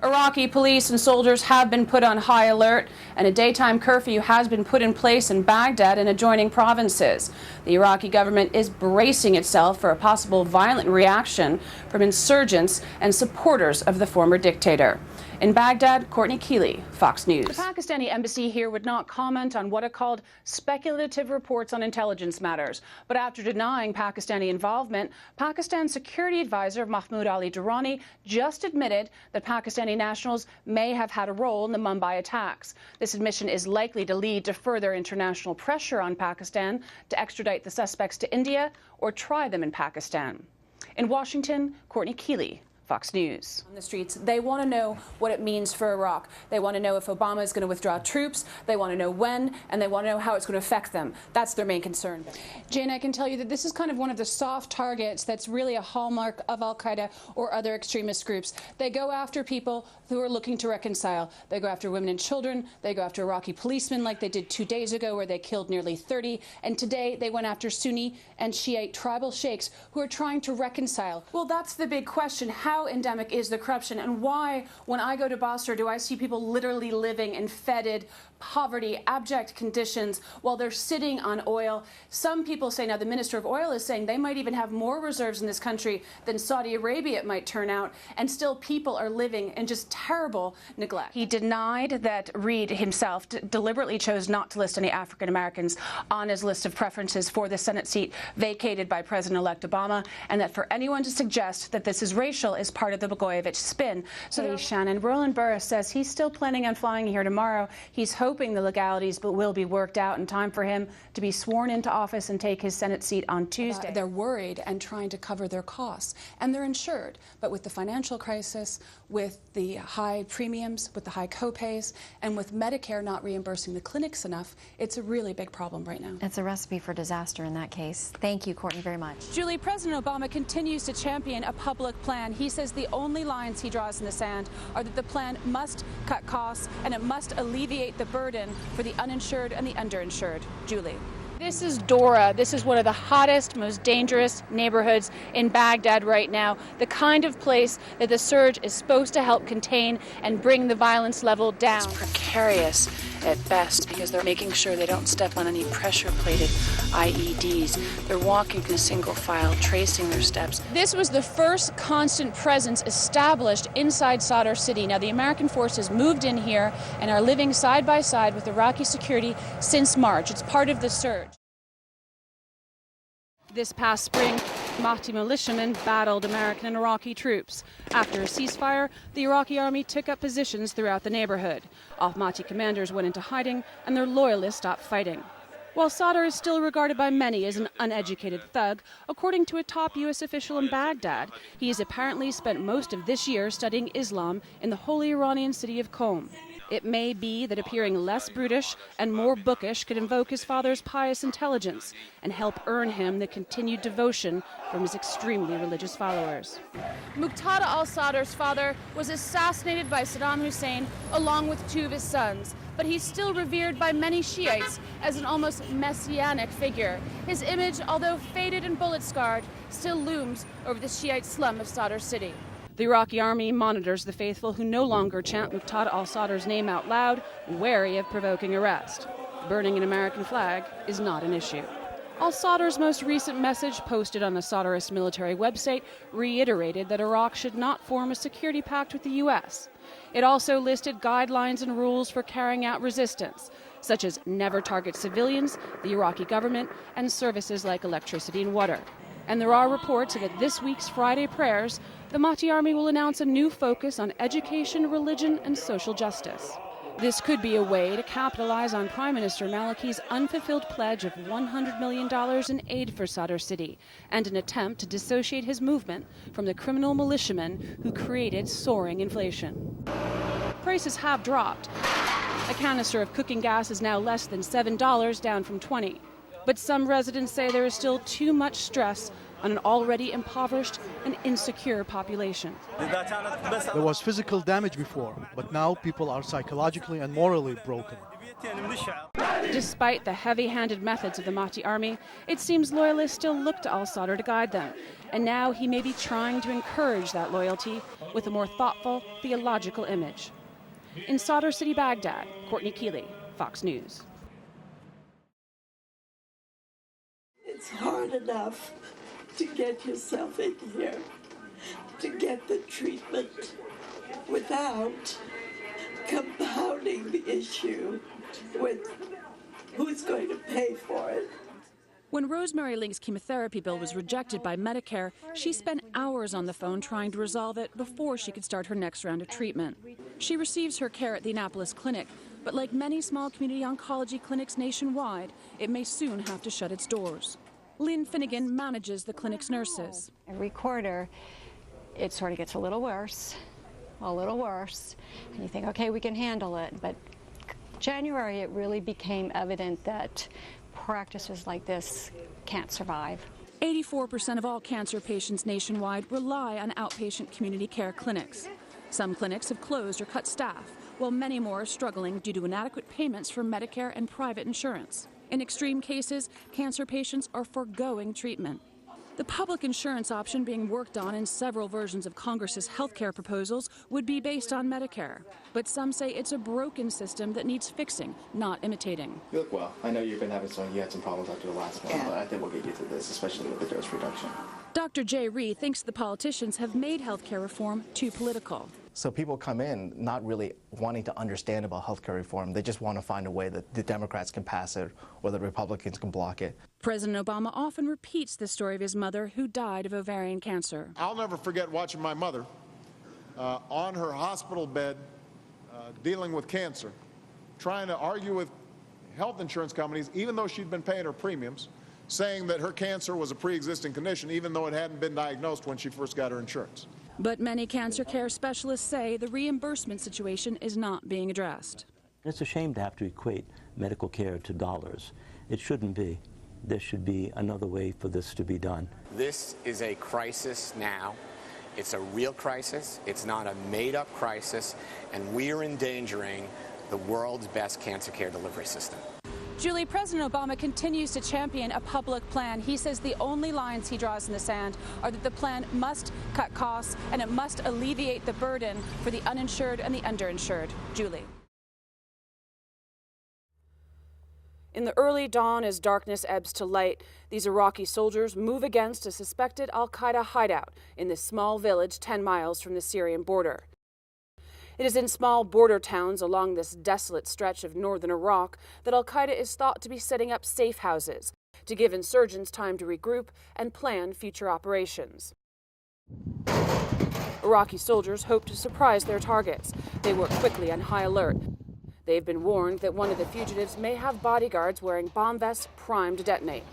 Iraqi police and soldiers have been put on high alert, and a daytime curfew has been put in place in Baghdad and adjoining provinces. The Iraqi government is bracing itself for a possible violent reaction from insurgents and supporters of the former dictator. In Baghdad, Courtney, Kealy, Fox News. The Pakistani embassy here would not comment on what are called speculative reports on intelligence matters. But after denying Pakistani involvement, Pakistan's security advisor Mahmoud Ali Durrani just admitted that Pakistani nationals may have had a role in the Mumbai attacks. This admission is likely to lead to further international pressure on Pakistan to extradite the suspects to India or try them in Pakistan. In Washington, Courtney, Kealy, Fox News. On the streets, they want to know what it means for Iraq. They want to know if Obama is going to withdraw troops. They want to know when, and they want to know how it's going to affect them. That's their main concern. Jane, I can tell you that this is kind of one of the soft targets that's really a hallmark of al-Qaeda or other extremist groups. They go after people who are looking to reconcile. They go after women and children. They go after Iraqi policemen like they did 2 days ago where they killed nearly 30. And today they went after Sunni and Shiite tribal sheikhs who are trying to reconcile. Well, that's the big question. How endemic is the corruption, and why, when I go to Basra, do I see people literally living in fetid poverty, abject conditions while they're sitting on oil? Some people say, now the Minister of Oil is saying they might even have more reserves in this country than Saudi Arabia, it might turn out, and still people are living in just terrible neglect. He denied that Reid himself deliberately chose not to list any African Americans on his list of preferences for the Senate seat vacated by President-elect Obama, and that for anyone to suggest that this is racial is part of the Blagojevich spin. So Shannon, Roland Burris says he's still planning on flying here tomorrow. He's hoping the legalities will be worked out in time for him to be sworn into office and take his Senate seat on Tuesday. They're worried and trying to cover their costs, and they're insured. But with the financial crisis, with the high premiums, with the high copays, and with Medicare not reimbursing the clinics enough, it's a really big problem right now. It's a recipe for disaster in that case. Thank you, Courtney, very much. Julie, President Obama continues to champion a public plan. He says the only lines he draws in the sand are that the plan must cut costs and it must alleviate the burden for the uninsured and the underinsured. Julie. This is Dora. This is one of the hottest, most dangerous neighborhoods in Baghdad right now. The kind of place that the surge is supposed to help contain and bring the violence level down. It's precarious at best because they're making sure they don't step on any pressure-plated IEDs. They're walking in single file, tracing their steps. This was the first constant presence established inside Sadr City. Now, the American forces moved in here and are living side by side with Iraqi security since March. It's part of the surge. This past spring, Mahdi militiamen battled American and Iraqi troops. After a ceasefire, the Iraqi army took up positions throughout the neighborhood. Al-Mahdi commanders went into hiding, and their loyalists stopped fighting. While Sadr is still regarded by many as an uneducated thug, according to a top U.S. official in Baghdad, he has apparently spent most of this year studying Islam in the holy Iranian city of Qom. It may be that appearing less brutish and more bookish could invoke his father's pious intelligence and help earn him the continued devotion from his extremely religious followers. Muqtada al-Sadr's father was assassinated by Saddam Hussein along with 2 of his sons, but he's still revered by many Shiites as an almost messianic figure. His image, although faded and bullet-scarred, still looms over the Shiite slum of Sadr City. The Iraqi army monitors the faithful who no longer chant Muqtada al-Sadr's name out loud, wary of provoking arrest. Burning an American flag is not an issue. Al-Sadr's most recent message, posted on a Sadrist military website, reiterated that Iraq should not form a security pact with the U.S. It also listed guidelines and rules for carrying out resistance, such as never target civilians, the Iraqi government, and services like electricity and water. And there are reports that at this week's Friday prayers, the Mahdi army will announce a new focus on education, religion, and social justice. This could be a way to capitalize on Prime Minister Maliki's unfulfilled pledge of $100 million in aid for Sadr City, and an attempt to dissociate his movement from the criminal militiamen who created soaring inflation. Prices have dropped. A canister of cooking gas is now less than $7, down from $20. But some residents say there is still too much stress on an already impoverished and insecure population. There was physical damage before, but now people are psychologically and morally broken. Despite the heavy-handed methods of the Mahdi army, it seems loyalists still look to al-Sadr to guide them. And now he may be trying to encourage that loyalty with a more thoughtful, theological image. In Sadr City, Baghdad, Courtney Kealy, Fox News. It's hard enough to get yourself in here, to get the treatment without compounding the issue with who's going to pay for it. When Rosemary Link's chemotherapy bill was rejected by Medicare, she spent hours on the phone trying to resolve it before she could start her next round of treatment. She receives her care at the Annapolis Clinic, but like many small community oncology clinics nationwide, it may soon have to shut its doors. Lynn Finnegan manages the clinic's nurses. Every quarter, it sort of gets a little worse, and you think, okay, we can handle it. But January, it really became evident that practices like this can't survive. 84% of all cancer patients nationwide rely on outpatient community care clinics. Some clinics have closed or cut staff, while many more are struggling due to inadequate payments from Medicare and private insurance. In extreme cases, cancer patients are foregoing treatment. The public insurance option being worked on in several versions of Congress's health care proposals would be based on Medicare. But some say it's a broken system that needs fixing, not imitating. You look well. I know you had some problems after the last one, but I think we'll get you through this, especially with the dose reduction. Dr. Jay Rhee thinks the politicians have made health care reform too political. So people come in not really wanting to understand about healthcare reform. They just want to find a way that the Democrats can pass it or the Republicans can block it. President Obama often repeats the story of his mother who died of ovarian cancer. I'll never forget watching my mother on her hospital bed dealing with cancer, trying to argue with health insurance companies, even though she'd been paying her premiums, saying that her cancer was a pre-existing condition, even though it hadn't been diagnosed when she first got her insurance. But many cancer care specialists say the reimbursement situation is not being addressed. It's a shame to have to equate medical care to dollars. It shouldn't be. There should be another way for this to be done. This is a crisis now. It's a real crisis. It's not a made-up crisis, and we are endangering the world's best cancer care delivery system. Julie, President Obama continues to champion a public plan. He says the only lines he draws in the sand are that the plan must cut costs and it must alleviate the burden for the uninsured and the underinsured. Julie. In the early dawn, as darkness ebbs to light, these Iraqi soldiers move against a suspected al-Qaeda hideout in this small village 10 miles from the Syrian border. It is in small border towns along this desolate stretch of northern Iraq that al-Qaeda is thought to be setting up safe houses to give insurgents time to regroup and plan future operations. Iraqi soldiers hope to surprise their targets. They work quickly on high alert. They've been warned that one of the fugitives may have bodyguards wearing bomb vests primed to detonate.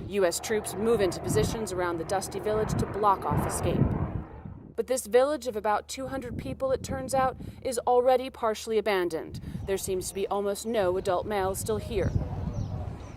U.S. troops move into positions around the dusty village to block off escape. But this village of about 200 people, it turns out, is already partially abandoned. There seems to be almost no adult males still here.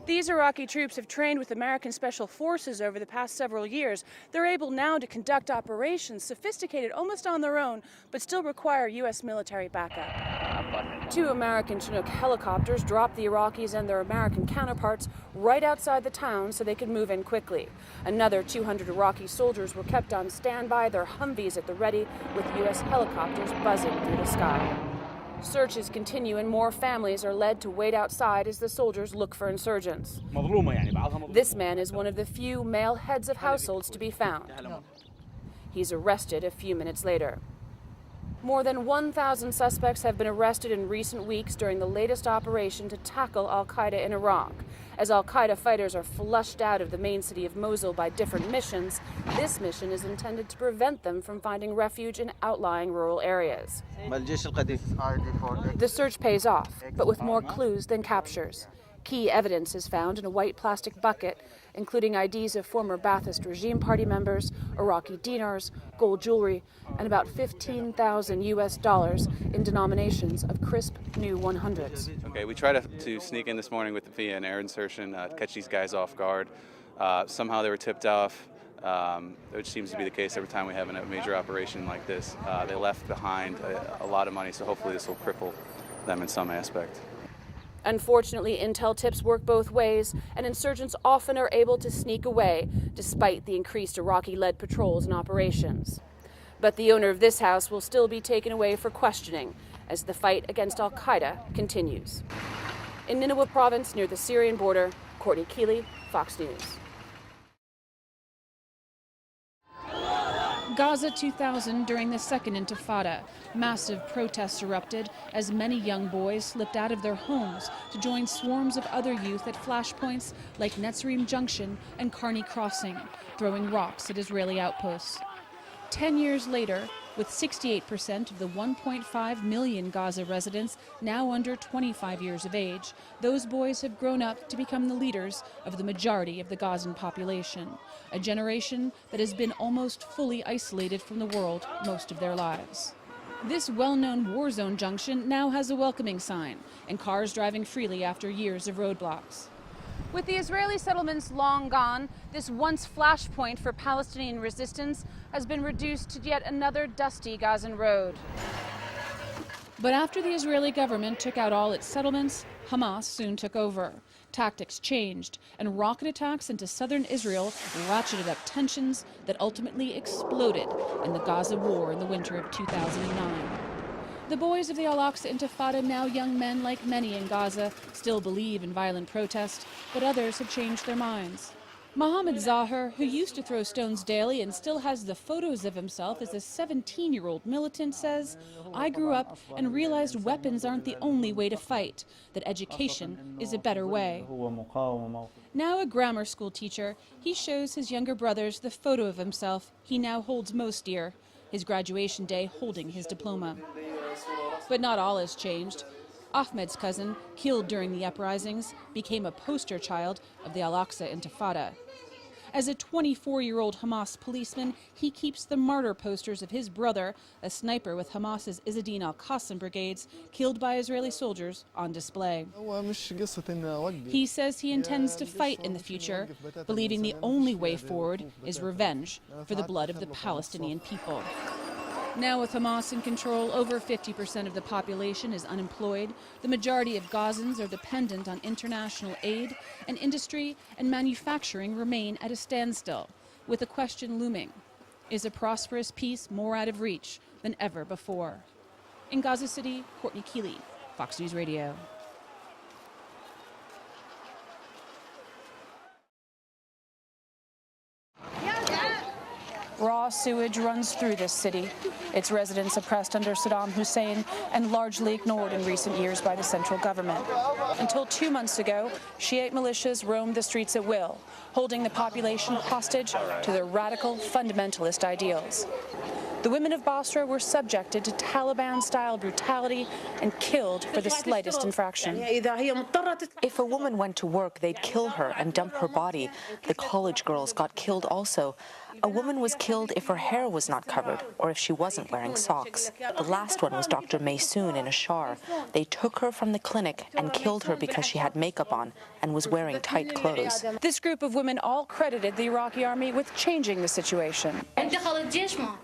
These Iraqi troops have trained with American Special Forces over the past several years. They're able now to conduct operations sophisticated almost on their own, but still require U.S. military backup. 2 American Chinook helicopters dropped the Iraqis and their American counterparts right outside the town so they could move in quickly. Another 200 Iraqi soldiers were kept on standby, their Humvees at the ready, with U.S. helicopters buzzing through the sky. Searches continue and more families are led to wait outside as the soldiers look for insurgents. This man is one of the few male heads of households to be found. He's arrested a few minutes later. More than 1,000 suspects have been arrested in recent weeks during the latest operation to tackle al-Qaeda in Iraq. As al-Qaeda fighters are flushed out of the main city of Mosul by different missions, this mission is intended to prevent them from finding refuge in outlying rural areas. The search pays off, but with more clues than captures. Key evidence is found in a white plastic bucket, including IDs of former Ba'athist regime party members, Iraqi dinars, gold jewelry, and about $15,000 US in denominations of crisp new 100s. Okay, we tried to sneak in this morning with via an air insertion, catch these guys off guard. Somehow they were tipped off, which seems to be the case every time we have a major operation like this. They left behind a lot of money, so hopefully this will cripple them in some aspect. Unfortunately, intel tips work both ways, and insurgents often are able to sneak away, despite the increased Iraqi-led patrols and operations. But the owner of this house will still be taken away for questioning as the fight against al-Qaeda continues. In Nineveh province, near the Syrian border, Courtney Kealy, Fox News. Gaza 2000 during the Second Intifada. Massive protests erupted as many young boys slipped out of their homes to join swarms of other youth at flashpoints like Netzarim Junction and Kearney Crossing, throwing rocks at Israeli outposts. 10 years later, with 68% of the 1.5 million Gaza residents now under 25 years of age, those boys have grown up to become the leaders of the majority of the Gazan population, a generation that has been almost fully isolated from the world most of their lives. This well-known war zone junction now has a welcoming sign, and cars driving freely after years of roadblocks. With the Israeli settlements long gone, this once flashpoint for Palestinian resistance has been reduced to yet another dusty Gazan road. But after the Israeli government took out all its settlements, Hamas soon took over. Tactics changed, and rocket attacks into southern Israel ratcheted up tensions that ultimately exploded in the Gaza war in the winter of 2009. The boys of the Al-Aqsa Intifada, now young men like many in Gaza, still believe in violent protest, but others have changed their minds. Mohammed Zahar, who used to throw stones daily and still has the photos of himself as a 17-year-old militant, says, "I grew up and realized weapons aren't the only way to fight, that education is a better way." Now a grammar school teacher, he shows his younger brothers the photo of himself he now holds most dear, his graduation day holding his diploma. But not all has changed. Ahmed's cousin, killed during the uprisings, became a poster child of the Al-Aqsa Intifada. As a 24-year-old Hamas policeman, he keeps the martyr posters of his brother, a sniper with Hamas's Izzadin al-Qassam brigades, killed by Israeli soldiers, on display. He says he intends to fight in the future, believing the only way forward is revenge for the blood of the Palestinian people. Now with Hamas in control, over 50% of the population is unemployed. The majority of Gazans are dependent on international aid, and industry and manufacturing remain at a standstill, with a question looming: is a prosperous peace more out of reach than ever before? In Gaza City, Courtney Kealy, Fox News Radio. Raw sewage runs through this city, its residents oppressed under Saddam Hussein and largely ignored in recent years by the central government. Until 2 months ago, Shiite militias roamed the streets at will, holding the population hostage to their radical fundamentalist ideals. The women of Basra were subjected to Taliban-style brutality and killed for the slightest infraction. If a woman went to work, they'd kill her and dump her body. The college girls got killed also. A woman was killed if her hair was not covered or if she wasn't wearing socks. The last one was Dr. Maysoon in Ashar. They took her from the clinic and killed her because she had makeup on and was wearing tight clothes. This group of women all credited the Iraqi army with changing the situation.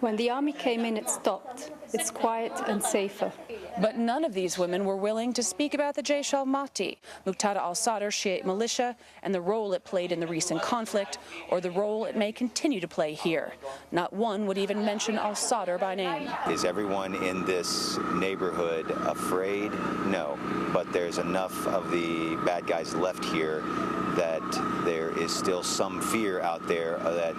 When the army came in, it stopped. It's quiet and safer. But none of these women were willing to speak about the Jaish al-Mahdi, Muqtada al-Sadr Shiite militia, and the role it played in the recent conflict, or the role it may continue to play here. Not one would even mention al-Sadr by name. Is everyone in this neighborhood afraid? No, but there's enough of the bad guys left here that there is still some fear out there that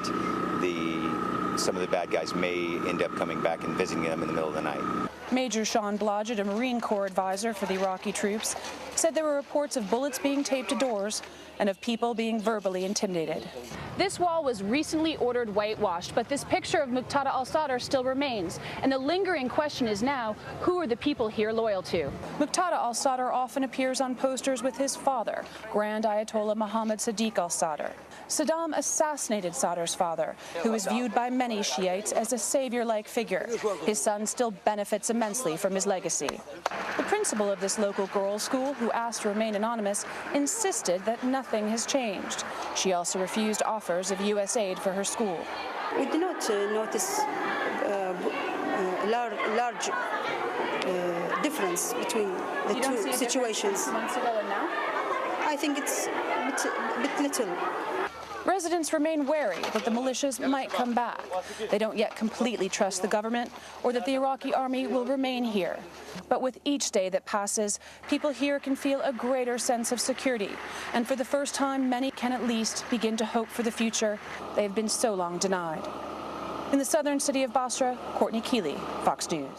some of the bad guys may end up coming back and visiting them in the middle of the night. Major Sean Blodgett, a Marine Corps advisor for the Iraqi troops, said there were reports of bullets being taped to doors and of people being verbally intimidated. This wall was recently ordered whitewashed, but this picture of Muqtada al-Sadr still remains. And the lingering question is now, who are the people here loyal to? Muqtada al-Sadr often appears on posters with his father, Grand Ayatollah Mohammad Sadiq al-Sadr. Saddam assassinated Sadr's father, who is viewed by many Shiites as a savior-like figure. His son still benefits immensely from his legacy. The principal of this local girls' school, who asked to remain anonymous, insisted that nothing has changed. She also refused offers of U.S. aid for her school. We do not notice large difference between the two situations. 6 months ago and now? I think it's a bit little. Residents remain wary that the militias might come back. They don't yet completely trust the government or that the Iraqi army will remain here. But with each day that passes, people here can feel a greater sense of security. And for the first time, many can at least begin to hope for the future they have been so long denied. In the southern city of Basra, Courtney Kealy, Fox News.